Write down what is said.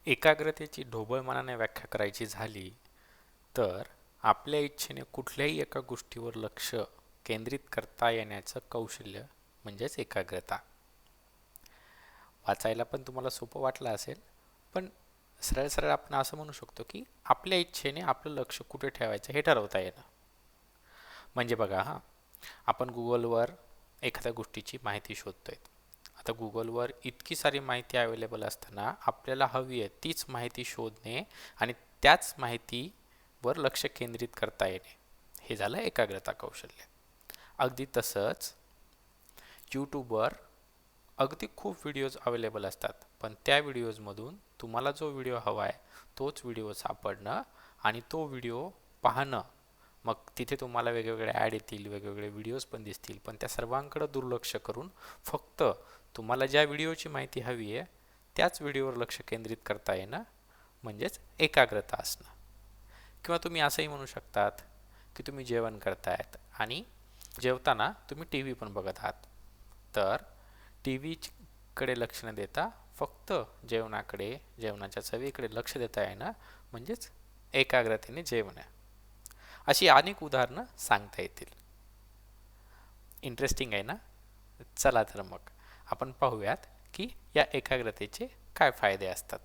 एकाग्रतेची ढोबळ मनाने व्याख्या करायची झाली तर आपल्या इच्छेने कुठल्याही एका गोष्टीवर लक्ष केंद्रित करता येण्याचं कौशल्य म्हणजेच एकाग्रता. वाचायला पण तुम्हाला सोपं वाटलं असेल, पण सरळ सरळ आपण असं म्हणू शकतो की आपल्या इच्छेने आपलं लक्ष कुठे ठेवायचं हे ठरवता येणं. म्हणजे बघा आपण गुगलवर एखाद्या गोष्टीची माहिती शोधतोय. आता गुगलवर इतकी सारी माहिती अवेलेबल असताना आपल्याला हवी आहे तीच माहिती शोधणे आणि त्याच माहितीवर लक्ष केंद्रित करता येणे, हे झालं एकाग्रता कौशल्य. अगदी तसंच यूट्यूबवर अगदी खूप व्हिडिओज अवेलेबल असतात, पण त्या व्हिडिओजमधून तुम्हाला जो व्हिडिओ हवा आहे तोच व्हिडिओ सापडणं आणि तो व्हिडिओ पाहणं. मग तिथे तुम्हाला वेगवेगळे ॲड येतील, वेगवेगळे व्हिडिओज पण दिसतील, पण त्या सर्वांकडे दुर्लक्ष करून फक्त तुम्हाला ज्या व्हिडिओची माहिती हवी आहे त्याच व्हिडिओवर लक्ष केंद्रित करता येणं म्हणजेच एकाग्रता असणं. किंवा तुम्ही असंही म्हणू शकतात की तुम्ही जेवण करतायत आणि जेवताना तुम्ही टी व्ही पण बघत आहात, तर टी व्हीकडे लक्ष न देता फक्त जेवणाकडे, जेवणाच्या चवीकडे लक्ष देता येणं म्हणजेच एकाग्रतेने जेवणं. अशी अनेक उदाहरणं सांगता येतील. इंटरेस्टिंग आहे ना? चला तर मग आपण पाहूयात की या एकाग्रतेचे काय फायदे असतात.